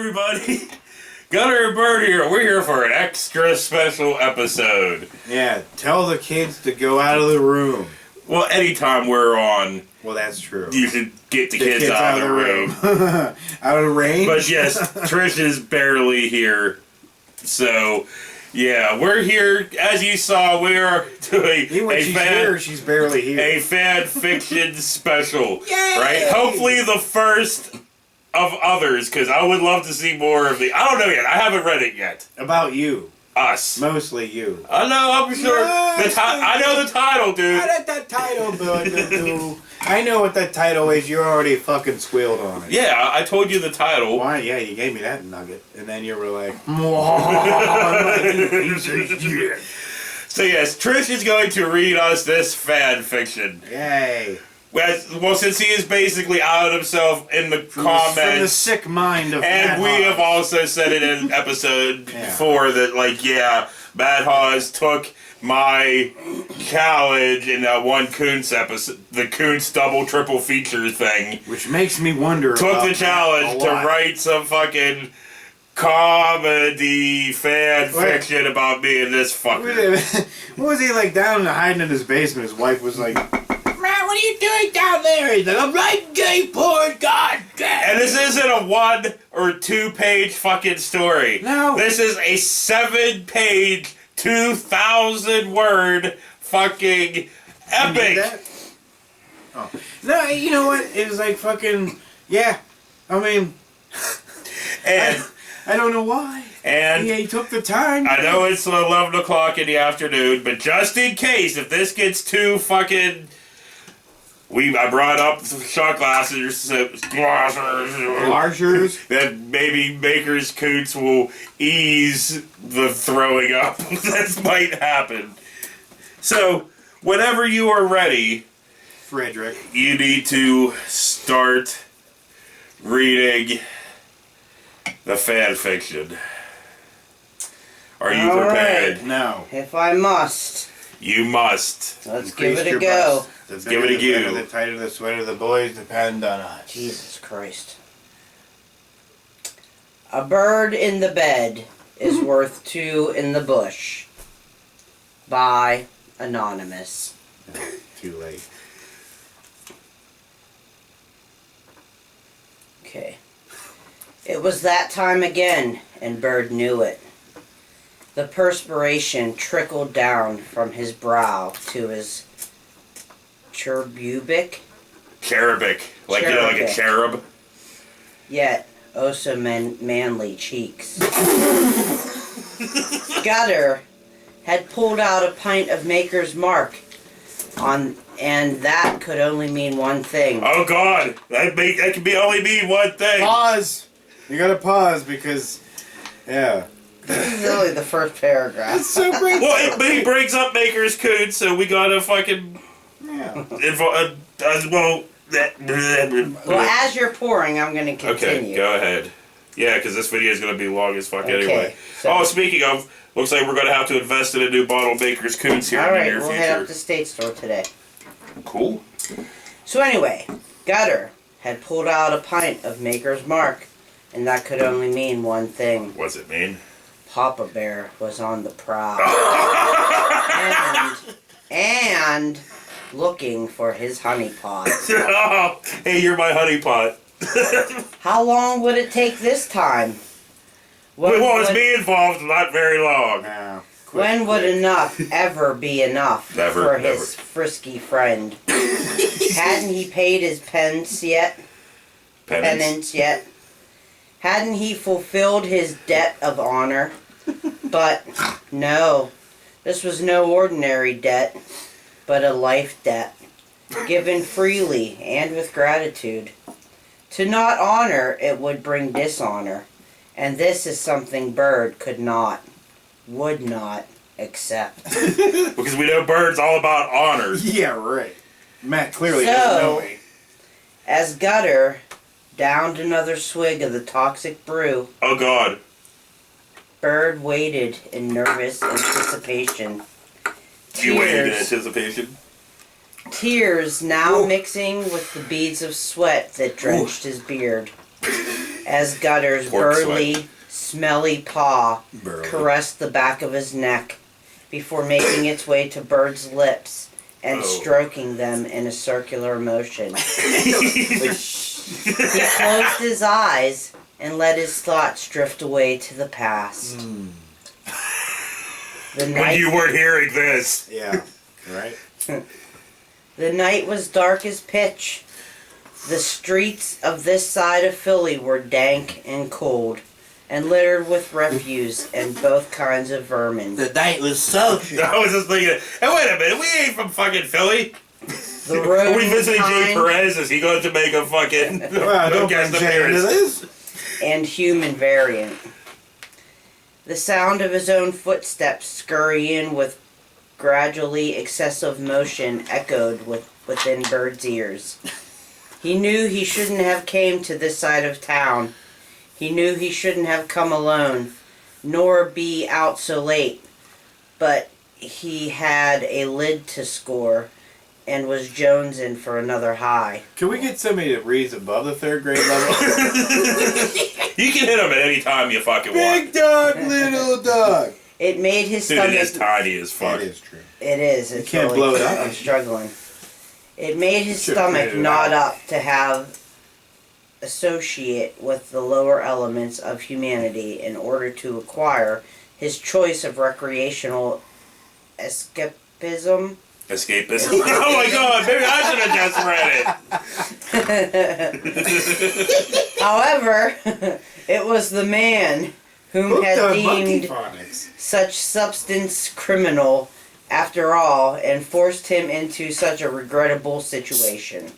everybody. Gunner and Bird here. We're here for an extra special episode. Yeah, tell the kids to go out of the room. Well, anytime we're on, Well, that's true. you should get the kids out of the room. Out of range? But yes, Trish is barely here. So, yeah, we're here. As you saw, we are doing Even when she's here, she's barely here. a fan fiction special. Yay! Right? Hopefully the first of others, because I would love to see more of the... I don't know yet. I haven't read it yet. About you. Us. Mostly you. I know, I'm sure. I know the title, dude. I know that title, but I know what that title is. You already fucking squealed on it. Yeah, I told you the title. Why? Yeah, you gave me that nugget. And then you were like... So yes, Trish is going to read us this fan fiction. Yay. Well, since he is basically out himself in the comments. From the sick mind of And Matt we have Hawes. also said it in episode 4 that, like, yeah, Matt Hawes took my challenge in that one Kuntz episode, the Kuntz double triple feature thing. Which makes me wonder Took about the challenge to lot. write some fucking comedy fan fiction about me and this fucker. What was he like down hiding in his basement? His wife was like, "Man, what are you doing down there?" He's like, "I'm writing gay porn, god damn." And this isn't a 1 or 2 page fucking story. No. This is a 7-page, 2,000 word fucking epic. Oh. No, you know what? It was like fucking, yeah. I mean, And I don't know why. and He took the time. I know it's 11 o'clock in the afternoon, but just in case, if this gets too fucking... I brought up shot glasses that maybe Maker's Coots will ease the throwing up that might happen. So, whenever you are ready, Frederick. you need to start reading the fan fiction. Are you All prepared? right. No. If I must, You must. let's Increase give it a your go. bust. The Let's bigger give it a the better, go. The tighter the sweater the boys depend on us. Jesus Christ. A bird in the bed is worth 2 in the bush. By Anonymous. Too late. Okay. It was that time again, and Bird knew it. The perspiration trickled down from his brow to his cherubic, Like, you know, like a cherub. yet oh so manly cheeks. Gutter had pulled out a pint of Maker's Mark, and that could only mean one thing. Oh God, that can only mean one thing. Pause! You gotta pause because, yeah. This is only the first paragraph. It's so great. Well, but he brings up Maker's Coon, so we gotta fucking Yeah. Well, as you're pouring, I'm going to continue. Okay, go ahead. Yeah, because this video is gonna be long as fuck Okay, anyway. so- Oh, speaking of, looks like we're gonna have to invest in a new bottle of Maker's Coons here in the Alright, near we'll future. head up to State Store today. Cool. So anyway, Gutter had pulled out a pint of Maker's Mark, and that could only mean one thing. What's it mean? Papa Bear was on the prowl. and looking for his honeypot. Oh, hey, you're my honeypot. How long would it take this time? Well, it's me involved, not very long. Now, When would enough ever be enough Never, for never. his frisky friend? Hadn't he paid his penance yet? Penance. Yet? Hadn't he fulfilled his debt of honor? But no, this was no ordinary debt, but a life debt, given freely and with gratitude. To not honor, it would bring dishonor, and this is something Bird would not accept. Because we know Bird's all about honor. yeah, right. Matt clearly So- doesn't know me. As Gutter downed another swig of the toxic brew, Oh God. Bird waited in nervous anticipation. You waited in anticipation. Tears now mixing with the beads of sweat that drenched his beard. as Gutter's Pork burly, smelly paw Burly. caressed the back of his neck before making its way to Bird's lips and Oh. stroking them in a circular motion. Like, He closed his eyes and let his thoughts drift away to the past. The When night, you weren't hearing this. yeah. Right? the night was dark as pitch. The streets of this side of Philly were dank and cold, and littered with refuse and both kinds of vermin. The night was sultry. I was just thinking, hey, wait a minute, we ain't from fucking Philly. The Are road we visiting Jay kind Perez? Is he going to make a fucking Well, don't guest bring Jay into appearance? this. and human variant. The sound of his own footsteps scurrying with gradually excessive motion echoed within Bird's ears. He knew he shouldn't have came to this side of town. He knew he shouldn't have come alone, nor be out so late. But he had a lid to score, and was jonesing for another high. Can we get somebody that reads above the 3rd grade level? You can hit him at any time you fucking want. Big dog, little dog. It made his Dude, it is stomach. tiny as fuck. That is true. It is. It's can't really, blow it up. I'm struggling. It made his Should've stomach cleaned it knot out. up to have associate with the lower elements of humanity in order to acquire his choice of recreational escapism. Escapist. Oh my god, maybe I should have just read it. However, it was the man whom Hooked had on monkey deemed phonics. such substance criminal after all and forced him into such a regrettable situation.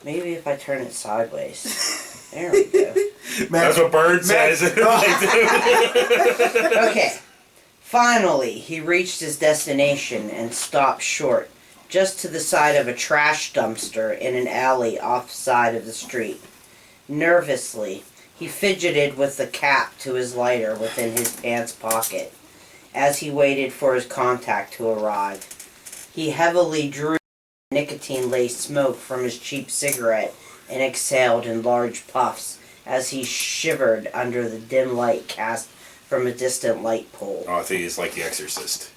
Maybe if I turn it sideways. There we go. That's what Bird says. Okay. Finally, he reached his destination and stopped short, just to the side of a trash dumpster in an alley off side of the street. Nervously, he fidgeted with the cap to his lighter within his pants pocket as he waited for his contact to arrive. He heavily drew nicotine-laced smoke from his cheap cigarette and exhaled in large puffs as he shivered under the dim light cast from a distant light pole. Oh, I think it's like The Exorcist.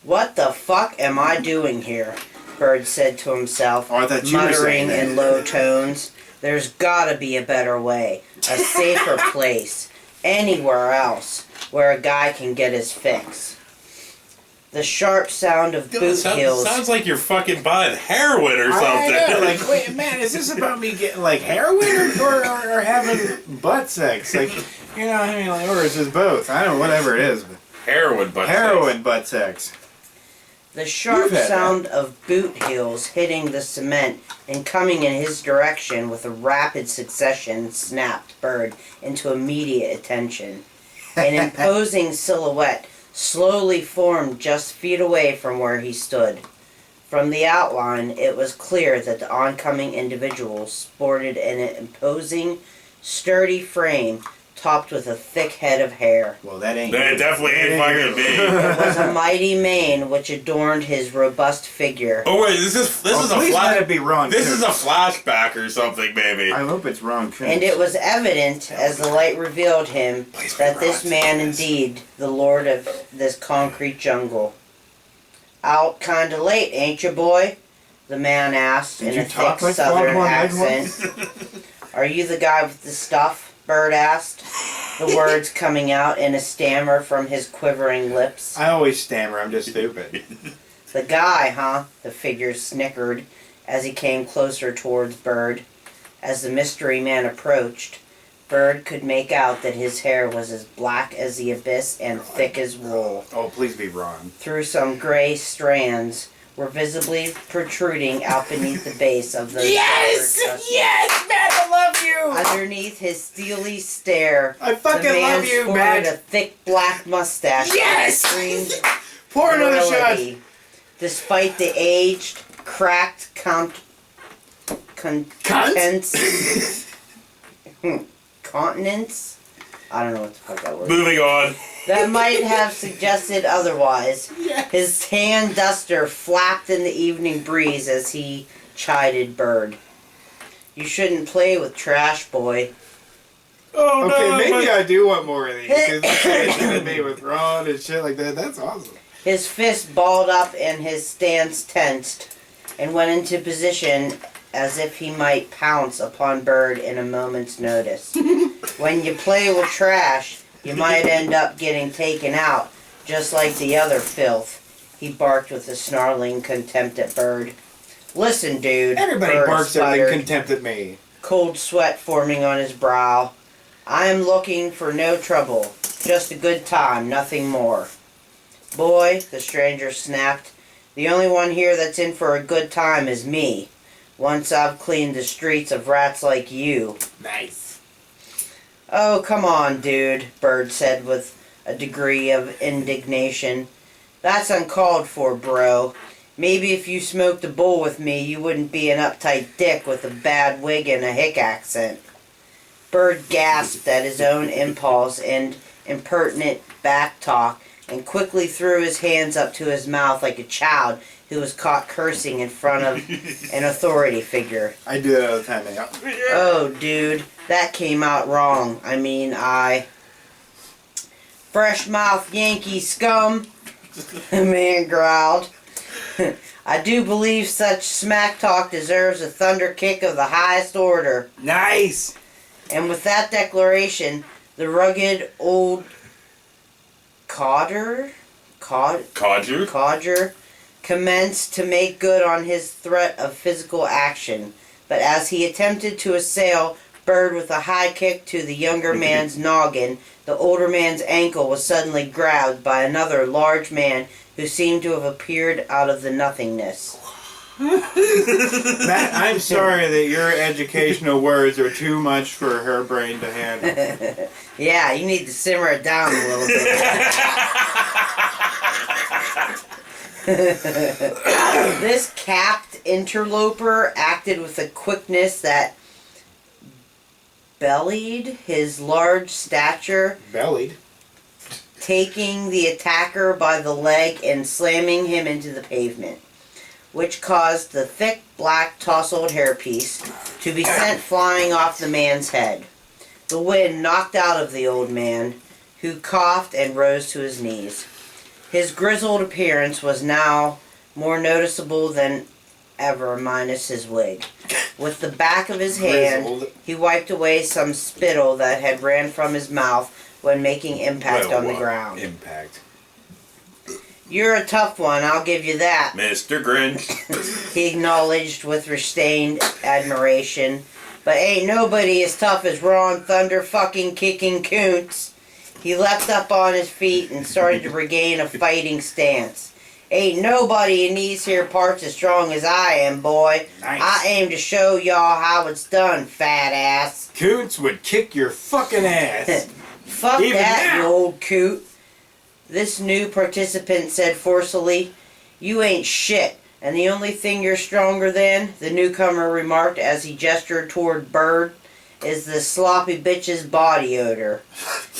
What the fuck am I doing here? Bird said to himself, Oh, I thought you were saying muttering that. in low tones. There's gotta be a better way, a safer place, anywhere else where a guy can get his fix. The sharp sound of boot heels. Sounds like you're fucking buying heroin or I something. know, like, wait, man, is this about me getting like heroin or having butt sex? Like, you know, I mean, like, or is this both? I don't know, whatever it is. But Heroin, but heroin butt sex. The sharp You've had sound of boot heels hitting the cement and coming in his direction with a rapid succession snapped Bird into immediate attention. An imposing silhouette slowly formed just feet away from where he stood. From the outline, it was clear that the oncoming individual sported an imposing, sturdy frame topped with a thick head of hair. Well, that ain't. That definitely ain't fucking me. It was a mighty mane which adorned his robust figure. Oh wait, this is a Please let it be wrong. This too. is a flashback or something, maybe. I hope it's wrong. Too. And it was evident, as the light revealed him, Please be that this right. man indeed, the lord of this concrete jungle. Out kinda late, ain't you, boy? The man asked Did in you a talk thick like southern Foghorn accent. Leghorn? Are you the guy with the stuff? Bird asked, the words coming out in a stammer from his quivering lips. I always stammer. I'm just stupid. The guy, huh? The figure snickered as he came closer towards Bird. As the mystery man approached, Bird could make out that his hair was as black as the abyss and thick as wool. Oh, please be wrong. Through some gray strands were visibly protruding out beneath the base of those. Yes, Matt, I love you. Underneath his steely stare, I the fucking man love you, sported Matt. a thick black mustache. Yes! that screamed Pour another shot. virility. Despite the aged, cracked contents, continents. I don't know what the fuck that word. Moving on. That might have suggested otherwise. His tan duster flapped in the evening breeze as he chided Bird. You shouldn't play with trash, boy. Oh Okay, no! maybe but- I do want more of these. Because they made with Ron and shit like that. That's awesome. His fist balled up and his stance tensed, and went into position as if he might pounce upon Bird in a moment's notice. When you play with trash, you might end up getting taken out, just like the other filth. He barked with a snarling contempt at Bird. Listen, dude. Everybody Bird barks at sputtered, contempt at me. cold sweat forming on his brow. I am looking for no trouble, just a good time, nothing more. Boy, the stranger snapped, the only one here that's in for a good time is me. Once I've cleaned the streets of rats like you. Nice. Oh, come on, dude, Bird said with a degree of indignation. That's uncalled for, bro. Maybe if you smoked a bowl with me, you wouldn't be an uptight dick with a bad wig and a hick accent. Bird gasped at his own impulse and impertinent back talk and quickly threw his hands up to his mouth like a child who was caught cursing in front of an authority figure. I do that all the time now. Oh, dude, that came out wrong. Fresh mouth Yankee scum, the man growled. I do believe such smack talk deserves a thunder kick of the highest order. Nice. And with that declaration, the rugged old codger commenced to make good on his threat of physical action. But as he attempted to assail Bird with a high kick to the younger man's noggin, the older man's ankle was suddenly grabbed by another large man who seemed to have appeared out of the nothingness. Matt, I'm sorry that your educational words are too much for her brain to handle. Yeah, you need to simmer it down a little bit. This capped interloper acted with a quickness that bellied his large stature, taking the attacker by the leg and slamming him into the pavement, which caused the thick black tousled hairpiece to be sent flying off the man's head. The wind knocked out of the old man, who coughed and rose to his knees. His grizzled appearance was now more noticeable than ever, minus his wig. With the back of his hand, he wiped away some spittle that had ran from his mouth when making impact on the ground. Impact. You're a tough one, I'll give you that, Mr. Grinch. he acknowledged with restrained admiration. But ain't nobody as tough as Ron Thunder fucking kicking Koontz. He leapt up on his feet and started to regain a fighting stance. Ain't nobody in these here parts as strong as I am, boy. Nice. I aim to show y'all how it's done, fat ass. Koontz would kick your fucking ass. Fuck Even that, now. you old coot. This new participant said forcefully. You ain't shit, and the only thing you're stronger than, the newcomer remarked as he gestured toward Bird, is the sloppy bitch's body odor.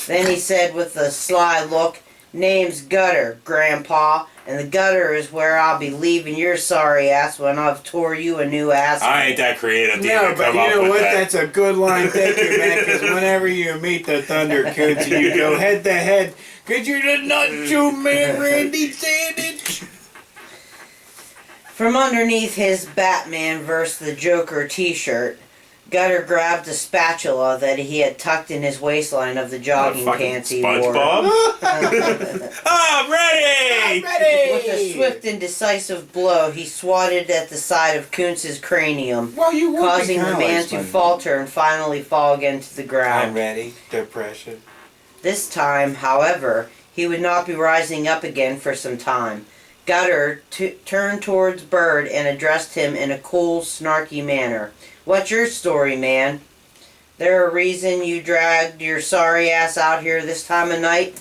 Then he said with a sly look, name's Gutter, Grandpa, and the gutter is where I'll be leaving your sorry ass when I've tore you a new ass. I ain't that creative to No, even but come you up know with what? that. That's a good line. Thank you, man. Because whenever you meet the Thunder Koontz and you go head to head, could you the Nacho Man Randy Savage? From underneath his Batman vs. the Joker t-shirt, Gutter grabbed a spatula that he had tucked in his waistline of the jogging pants he wore. SpongeBob? I'm ready! With a swift and decisive blow, he swatted at the side of Koontz's cranium, Well, you would be causing the kinda man like to SpongeBob. falter and finally fall again to the ground. I'm ready. Depression. This time, however, he would not be rising up again for some time. Gutter turned towards Bird and addressed him in a cool, snarky manner. What's your story, man? There a reason you dragged your sorry ass out here this time of night?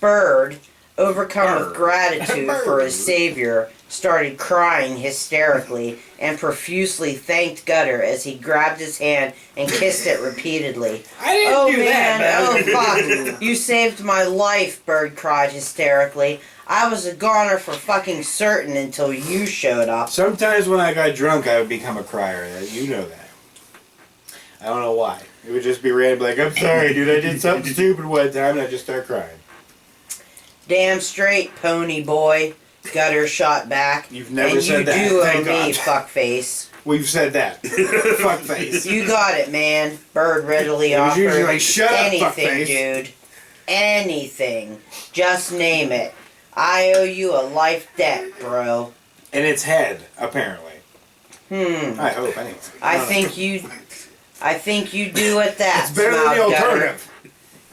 Bird, overcome with gratitude for his savior, started crying hysterically and profusely thanked Gutter as he grabbed his hand and kissed it repeatedly. I didn't Oh do man, that, oh fuck, you saved my life, Bird cried hysterically. I was a goner for fucking certain until you showed up. Sometimes when I got drunk, I would become a crier. You know that. I don't know why. It would just be random, like, I'm sorry, dude, I did something stupid one time, and I just start crying. Damn straight, pony boy. Gutter shot back. You've never and said that, you do owe thank me, God. fuckface. We've said that. Fuckface. You got it, man. Bird readily It was offered usually like, shut up, anything, fuckface. dude. Anything. Just name it. I owe you a life debt, bro. In its head, apparently. I hope, anyway. I think you do at that. It's better than the smiled Gutter. alternative.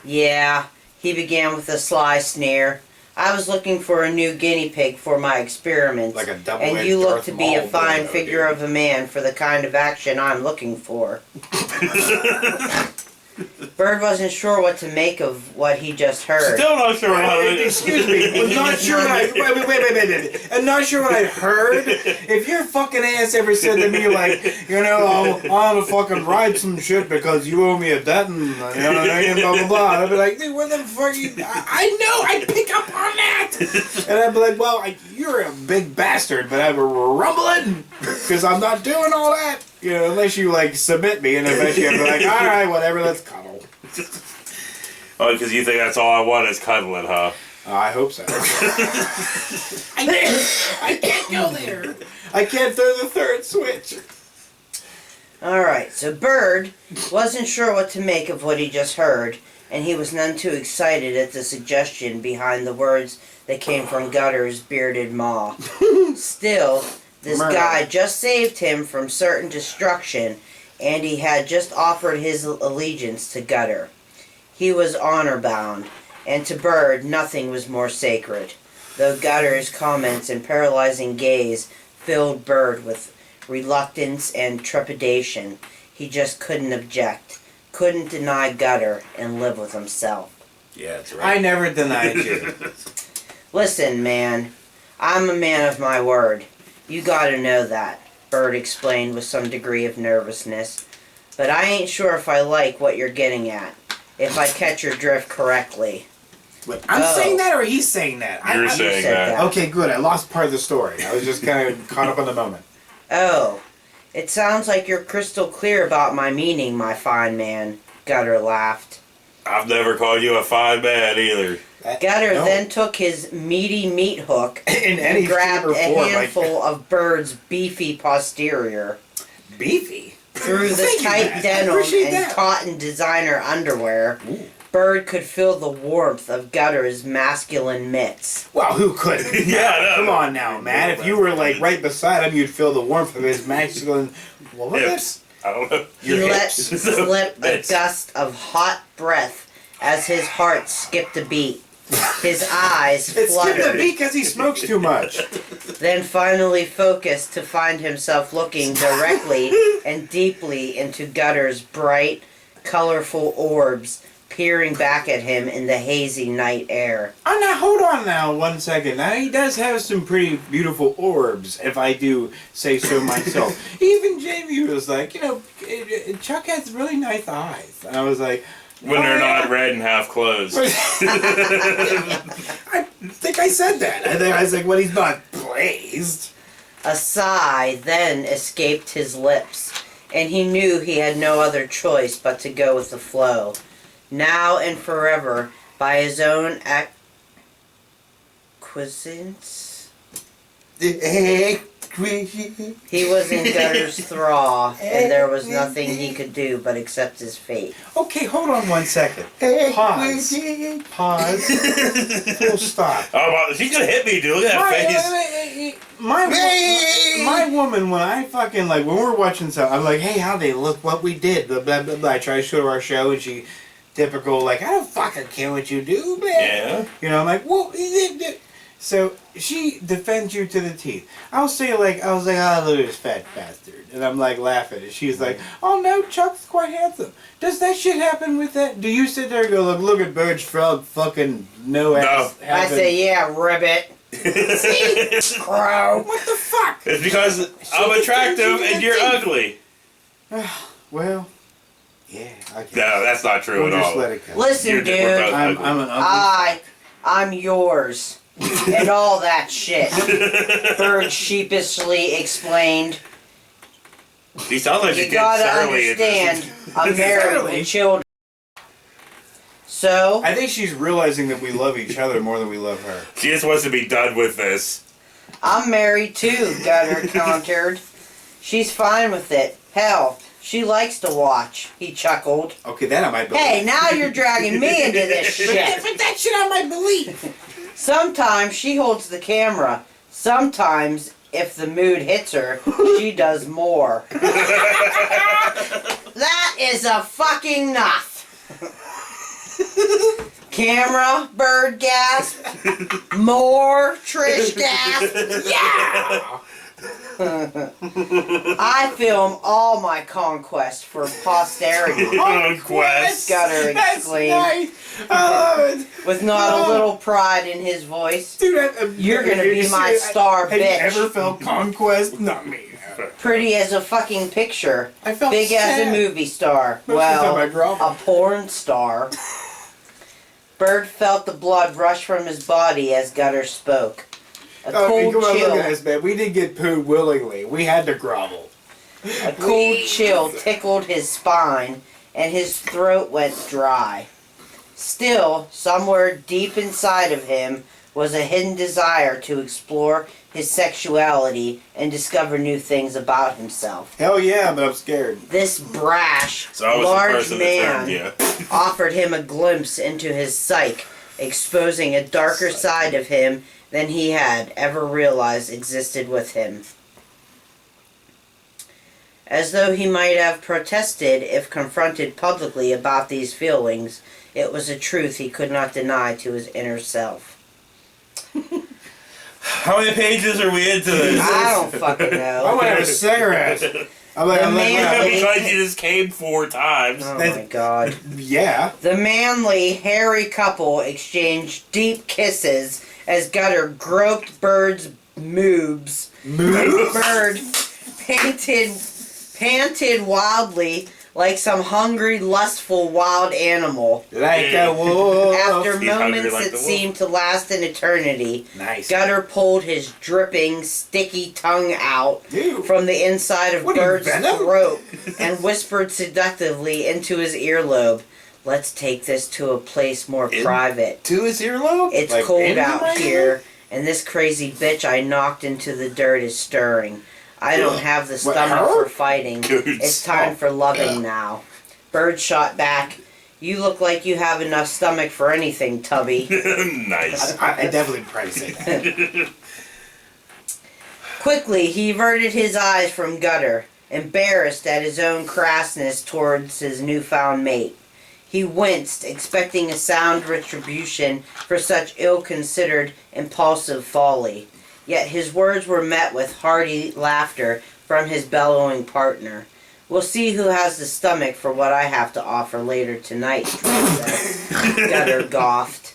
Yeah, he began with a sly sneer. I was looking for a new guinea pig for my experiments, Like a double-edged and you look Darth to be a Maul fine dildo, figure dude. of a man for the kind of action I'm looking for. Bird wasn't sure what to make of what he just heard. Still not sure how Excuse me. I'm not sure what I wait. I'm not sure what I heard. If your fucking ass ever said to me like, you know, I'm gonna fucking write some shit because you owe me a debt and you know, and blah blah blah. I'd be like, dude, what the fuck? I know. I'd pick up on that. And I'd be like, well, you're a big bastard, but I'm rumbling because I'm not doing all that. You know, unless you like submit me, and eventually I'd be like, all right, whatever, let's cuddle. Oh, because you think that's all I want is cuddling, huh? I hope so. I can't go there. I can't throw the third switch. Alright, so Bird wasn't sure what to make of what he just heard, and he was none too excited at the suggestion behind the words that came from Gutter's bearded maw. Still, this Murder. guy just saved him from certain destruction, and he had just offered his allegiance to Gutter. He was honor-bound, and to Bird nothing was more sacred, though Gutter's comments and paralyzing gaze filled Bird with reluctance and trepidation. He just couldn't object, couldn't deny Gutter, and live with himself. Yeah, that's I never denied you. Listen, man, I'm a man of my word. You gotta know that, Bird explained with some degree of nervousness. But I ain't sure if I like what you're getting at, if I catch your drift correctly. Wait, I'm Oh. saying that, or he's saying that? You're You saying said that. Okay, good. I lost part of the story. I was just kind of caught up on the moment. Oh, it sounds like you're crystal clear about my meaning, my fine man, Gutter laughed. I've never called you a fine man either. Gutter No. then took his meaty meat hook in any and grabbed shape or a form, handful of Bird's beefy posterior. beefy. Through the Thank you, tight man. I denim appreciate and that. cotton designer underwear, Bird could feel the warmth of Gutter's masculine mitts. Well, who couldn't? Yeah, no. Come on now, man. If you were like right beside him, you'd feel the warmth of his masculine. What was Hips. I don't know. He Your let hips. slip a Mitts. gust of hot breath as his heart skipped a beat. His eyes It skipped a fluttered, beat because he smokes too much. then finally focused to find himself looking directly and deeply into Gutter's bright, colorful orbs peering back at him in the hazy night air. Oh, now hold on now 1 second. Now he does have some pretty beautiful orbs, if I do say so myself. Even Jamie was like, you know, Chuck has really nice eyes. And I was like, When they're oh, yeah. not red and half closed. I think I said that. And then I was like, well, he's not blazed. A sigh then escaped his lips, and he knew he had no other choice but to go with the flow. Now and forever, by his own acquiescence, he was in Gutter's thrall, and there was nothing he could do but accept his fate. Okay, hold on 1 second. Pause. Pause. Full stop. Oh, well, she's gonna hit me, dude. Look at that face. My woman, when I fucking, like, when we're watching something, I'm like, hey, how they look, what we did, blah, blah, blah, blah. I try to show her our show, and she, typical, like, I don't fucking care what you do, man. Yeah. You know, I'm like, well, so she defends you to the teeth. I was like, oh, look at this fat bastard. And I'm like laughing. And she's like, oh no, Chuck's quite handsome. Does that shit happen with that? Do you sit there and go, look at Bird's frog fucking no ass? I say, yeah, ribbit. Crow. What the fuck? It's because I'm attractive and you're ugly. Well, yeah, I guess. No, that's not true We'll at just all. let it go. Listen, We're dude, both I'm ugly. an ugly. I'm yours. And all that shit. Bird sheepishly explained. She sounds like You she's gotta getting surly. understand, I'm married Surly. with children. So, I think she's realizing that we love each other more than we love her. She just wants to be done with this. I'm married too, Gutter countered. She's fine with it. Hell, she likes to watch, he chuckled. Okay, that I might believe. Hey, now you're dragging me into this shit. But that shit I might believe. Sometimes she holds the camera. Sometimes, if the mood hits her, she does more. That is a fucking enough. Camera, bird gasp. More, Trish gasp. Yeah! I film all my conquests for posterity. Conquest. Gutter That's exclaimed, nice. I love it. with not a little pride in his voice. Dude, You're gonna be my star, have bitch. Have you ever felt conquest? Not me. Pretty as a fucking picture. I felt Big as a sad. movie star. Most of the time I Well, grovel. a porn star. Bird felt the blood rush from his body as Gutter spoke. A Oh, cold come on, look at chill. us, man. We didn't get pooed willingly. We had to grovel. A cold chill tickled his spine, and his throat went dry. Still, somewhere deep inside of him was a hidden desire to explore his sexuality and discover new things about himself. Hell yeah, but I'm scared. This brash, So I was the large person that man turned you. offered him a glimpse into his psyche, exposing a darker side of him than he had ever realized existed with him. As though he might have protested if confronted publicly about these feelings, it was a truth he could not deny to his inner self. How many pages are we into this? I don't fucking I'm know. gonna have a cigarette. I'm like, The man- Because you just came 4 times. Oh my god. yeah. The manly, hairy couple exchanged deep kisses as Gutter groped Bird's moobs. Move. Bird panted wildly like some hungry, lustful wild animal. Like a wolf. After He's hungry moments like that the wolf. seemed to last an eternity, Nice. Gutter pulled his dripping, sticky tongue out Ew. from the inside of What are you, Bird's Venom? throat and whispered seductively into his earlobe, "Let's take this to a place more private. To his earlobe? It's Like cold into out my here, and this crazy bitch I knocked into the dirt is stirring. I don't have the What, stomach her? for fighting. Dude, It's time for loving now." Bird shot back, "You look like you have enough stomach for anything, Tubby." Nice. I definitely probably say that. Quickly, he averted his eyes from Gutter, embarrassed at his own crassness towards his newfound mate. He winced, expecting a sound retribution for such ill-considered, impulsive folly. Yet his words were met with hearty laughter from his bellowing partner. "We'll see who has the stomach for what I have to offer later tonight, princess," Gutter goffed.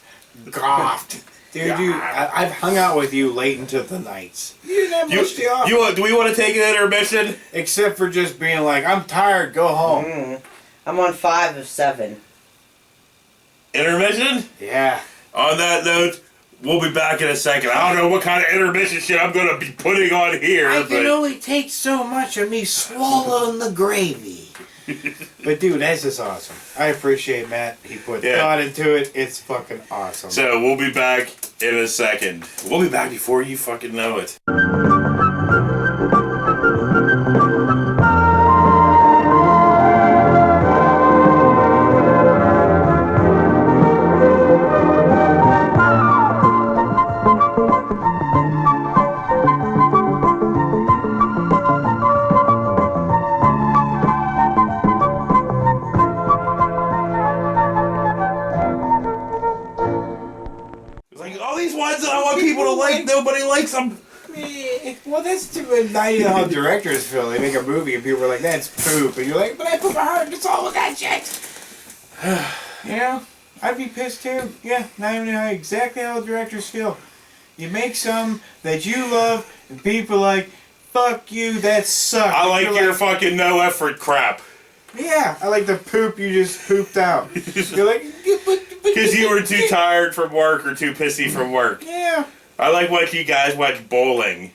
Goffed. Dude, I've hung out with you late into the nights. You didn't have You, much to offer. do we want to take an intermission? Except for just being like, I'm tired, go home. I'm on 5 of 7. Intermission? Yeah. On that note, we'll be back in a second. I don't know what kind of intermission shit I'm going to be putting on here. I but can only take so much of me swallowing the gravy. But dude, that's just awesome. I appreciate Matt. He put thought into it. It's fucking awesome. So we'll be back in a second. We'll be back before you fucking know it. It's like all these ones that I want people to like, nobody likes them. Well, that's too bad. Now you know how directors feel. They make a movie and people are like, that's poop. And you're like, but I put my heart and soul with that shit. You know, I'd be pissed too. Yeah, now you know exactly how the directors feel. You make some that you love and people are like, fuck you, that sucks. I like You're your fucking no effort crap. Yeah, I like the poop you just pooped out. You're like, Because you were too tired from work or too pissy from work. Yeah. I like watching you guys watch bowling.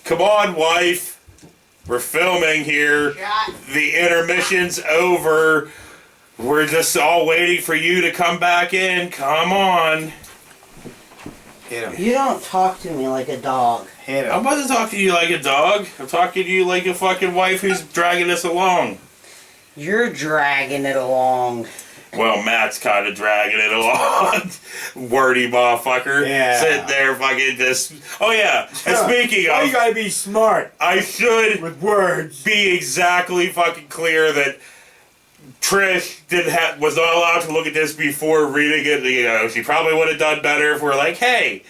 Come on, wife. We're filming here. The intermission's over. We're just all waiting for you to come back in. Come on. Hit him. You don't talk to me like a dog. Hit I'm him. about to talk to you like a dog. I'm talking to you like a fucking wife who's dragging us along. You're dragging it along. Well, Matt's kind of dragging it along. Wordy motherfucker. Yeah. Sitting there fucking just... Oh, yeah. And speaking Why you of... gotta be smart I should with words? be exactly fucking clear that Trish was not allowed to look at this before reading it. You know, she probably would have done better if we're like, hey,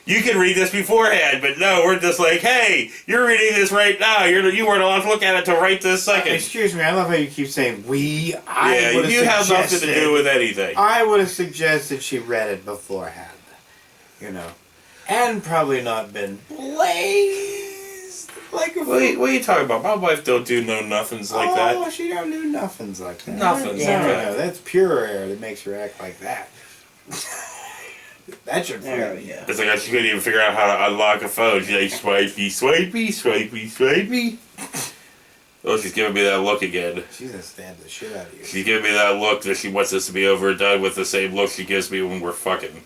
you can read this beforehand. But no, we're just like, hey, you're reading this right now. You weren't allowed to look at it till right this second. Excuse me, I love how you keep saying we. Yeah, would've you have nothing to suggested- do with anything. I would have suggested she read it beforehand. You know. And probably not been blazed like a What are you talking about? My wife don't do no nothings like that. Oh, she don't do nothings like that. Nothings Yeah. like No, that. no, that's pure air that makes her act like that. That should There freak we me. go. It's like she couldn't even figure out how to unlock a phone. She's like, swipey, swipey, swipey, swipey. Oh, she's giving me that look again. She's gonna stab the shit out of you. She's giving me that look that she wants us to be over and done with, the same look she gives me when we're fucking.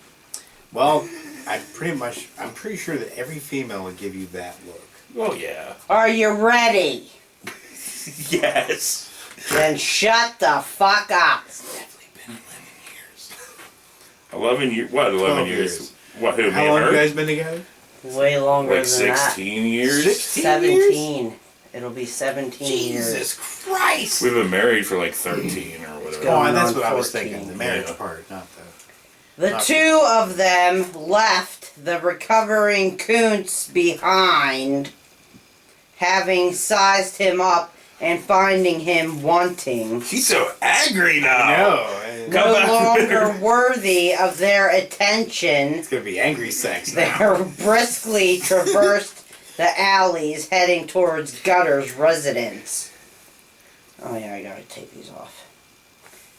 Well, I'm pretty sure that every female would give you that look. Oh, yeah. Are you ready? Yes. Then shut the fuck up. It's definitely been 11 years. What, 11 12 years? years. What, who, me How and long her? have you guys been together? Way longer Like than that. 16 years? 16 17. It'll be 17 years. Jesus Christ! We've been married for like 13 or whatever. go. Oh, and that's on what I was 14. thinking. The marriage Yeah. part, not the... The Not two of them left the recovering Kuntz behind, having sized him up and finding him wanting. She's so angry now. No, Come No back longer here. worthy of their attention, it's gonna be angry sex they now. briskly traversed the alleys heading towards Gutter's residence. Oh yeah, I gotta take these off.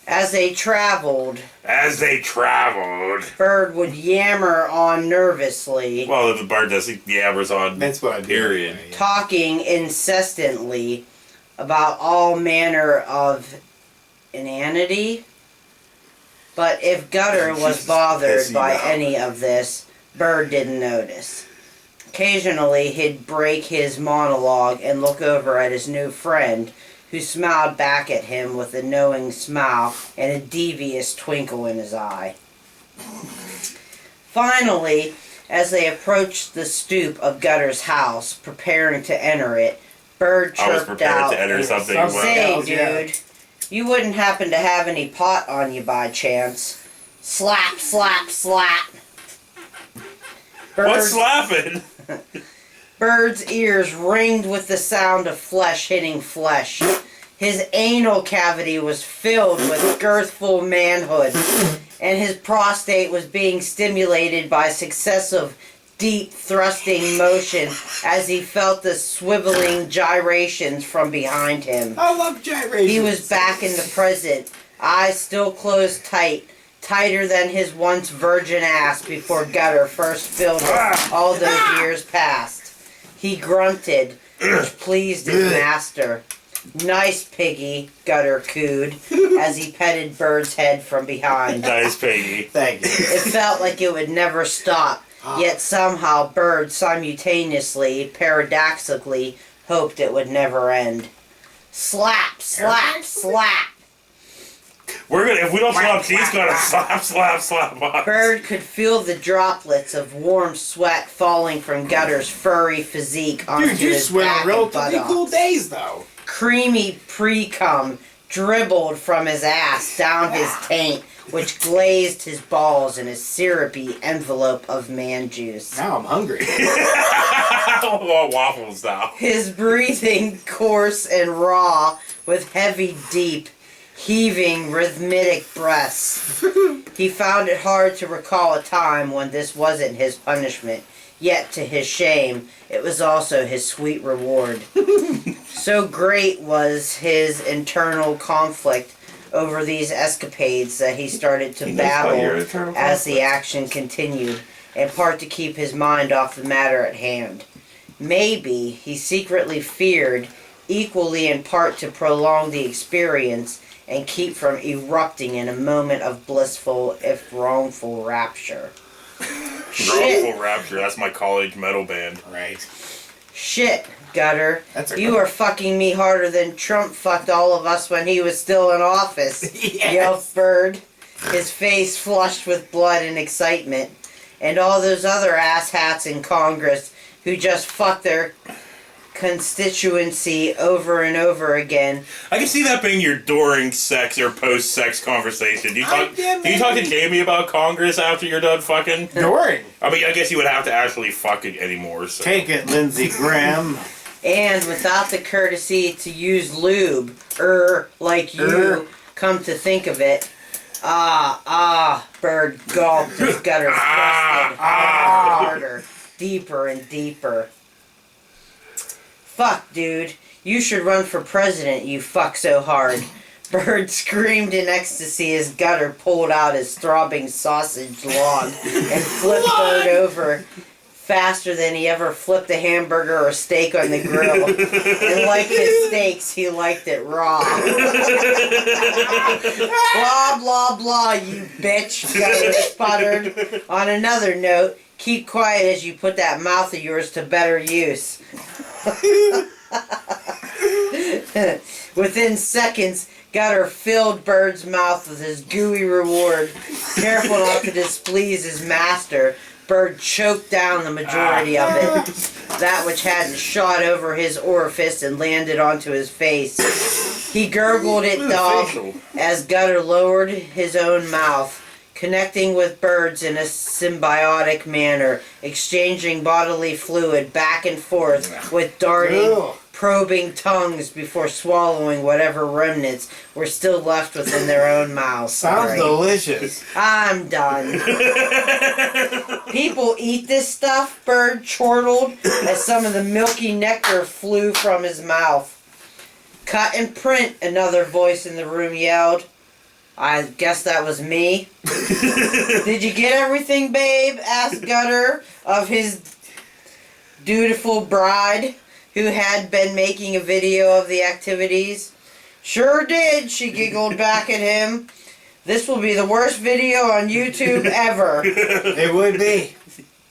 As they traveled, As they traveled. Bird would yammer on nervously, Well, the bird does yammers on. That's what I do. Period. Anyway, yeah. talking incessantly about all manner of inanity. But if Gutter was Jesus, bothered pissy by now. any of this, Bird didn't notice. Occasionally, he'd break his monologue and look over at his new friend, who smiled back at him with a knowing smile and a devious twinkle in his eye. Finally, as they approached the stoop of Gutter's house, preparing to enter it, Bird I was chirped prepared out, to enter something. Something. Well, "Say, else, yeah. dude, you wouldn't happen to have any pot on you by chance? Slap, slap, slap." what's slapping? Bird's ears ringed with the sound of flesh hitting flesh. His anal cavity was filled with girthful manhood, and his prostate was being stimulated by successive deep thrusting motion as he felt the swiveling gyrations from behind him. I love gyrations. He was back in the present, eyes still closed tight, tighter than his once virgin ass before Gutter first filled it all those years past. He grunted, which pleased his master. "Nice piggy," Gutter cooed, as he petted Bird's head from behind. Nice piggy. Thank you. It felt like it would never stop, yet somehow Bird simultaneously, paradoxically, hoped it would never end. Slap, slap, slap. We're gonna. If we don't slap, she's gonna slap, slap, slap us. Bird could feel the droplets of warm sweat falling from Gutter's furry physique onto Dude, you his swim back on and relatively buttocks. cool days, though. Creamy pre-cum dribbled from his ass down his taint, which glazed his balls in a syrupy envelope of man juice. Now I'm hungry. Oh, waffles now. His breathing coarse and raw, with heavy, deep, heaving, rhythmic breaths. He found it hard to recall a time when this wasn't his punishment, yet to his shame, it was also his sweet reward. So great was his internal conflict over these escapades that he started to He knows about your babble internal as the conflict. action continued, in part to keep his mind off the matter at hand. Maybe he secretly feared equally in part to prolong the experience and keep from erupting in a moment of blissful, if wrongful, rapture. Shit. Wrongful Rapture, that's my college metal band. Right. Shit, Gutter. That's a You are fucking me harder than Trump fucked all of us when he was still in office. Yes. Yelped Bird, his face flushed with blood and excitement. And all those other asshats in Congress who just fucked their constituency over and over again. I can see that being your during sex or post-sex conversation. Do you talk to Jamie about Congress after you're done fucking? During. I mean, I guess you would have to actually fuck it anymore. So. Take it, Lindsey Graham. And without the courtesy to use lube, like you, come to think of it, Bird gulped his Gutter thrusted harder, deeper and deeper. Fuck, dude. You should run for president, you fuck so hard. Bird screamed in ecstasy as Gutter pulled out his throbbing sausage log and flipped Bird over faster than he ever flipped a hamburger or steak on the grill. And like his steaks, he liked it raw. Blah, blah, blah, you bitch, Gutter sputtered. On another note, keep quiet as you put that mouth of yours to better use. Within seconds, Gutter filled Bird's mouth with his gooey reward. Careful not to displease his master, Bird choked down the majority of it, that which hadn't shot over his orifice and landed onto his face. He gurgled it dog as Gutter lowered his own mouth, connecting with Bird's in a symbiotic manner, exchanging bodily fluid back and forth with darting, probing tongues before swallowing whatever remnants were still left within their own mouths. Sounds delicious. I'm done. People eat this stuff, Bird chortled as some of the milky nectar flew from his mouth. Cut and print, another voice in the room yelled. I guess that was me. Did you get everything, babe? Asked Gutter of his dutiful bride, who had been making a video of the activities. Sure did, she giggled back at him. This will be the worst video on YouTube ever. It would be.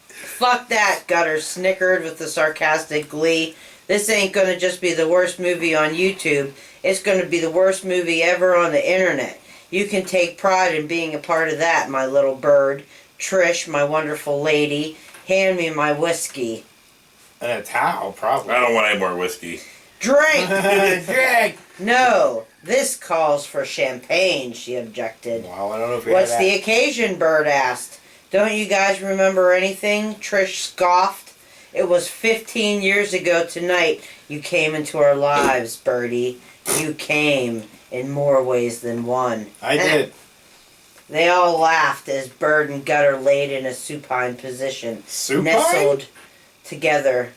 Fuck that, Gutter snickered with the sarcastic glee. This ain't gonna just be the worst movie on YouTube. It's gonna be the worst movie ever on the internet. You can take pride in being a part of that, my little bird. Trish, my wonderful lady, hand me my whiskey. And a towel, probably. I don't want any more whiskey. Drink! Drink! No, this calls for champagne, she objected. Well, I don't know if we What's had the that. occasion, Bird asked. Don't you guys remember anything? Trish scoffed. It was 15 years ago tonight you came into our lives, Birdie. You came in more ways than one. I did. They all laughed as Bird and Gutter laid in a supine position, Supine? nestled together,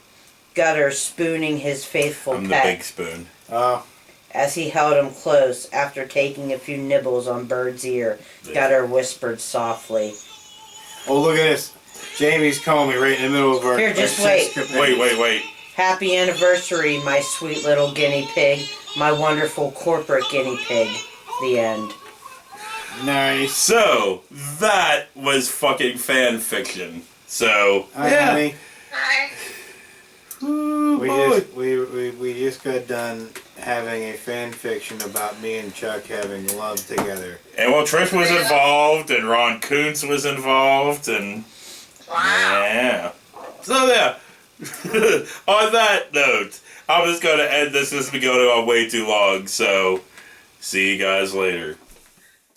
Gutter spooning his faithful I'm the pet big spoon. Oh. as he held him close. After taking a few nibbles on Bird's ear, Gutter whispered softly, Oh, look at this. Jamie's calling me right in the middle of our... Here, just our wait. script. Wait. Happy anniversary, my sweet little guinea pig, my wonderful corporate guinea pig. The end. Nice. So, that was fucking fan fiction. So, Hi, yeah. honey. We just got done having a fan fiction about me and Chuck having love together. And well, Trish was involved, and Ron Kuntz was involved, and... Yeah. So, yeah. On that note, I'm just going to end this. This has been going on way too long, so see you guys later.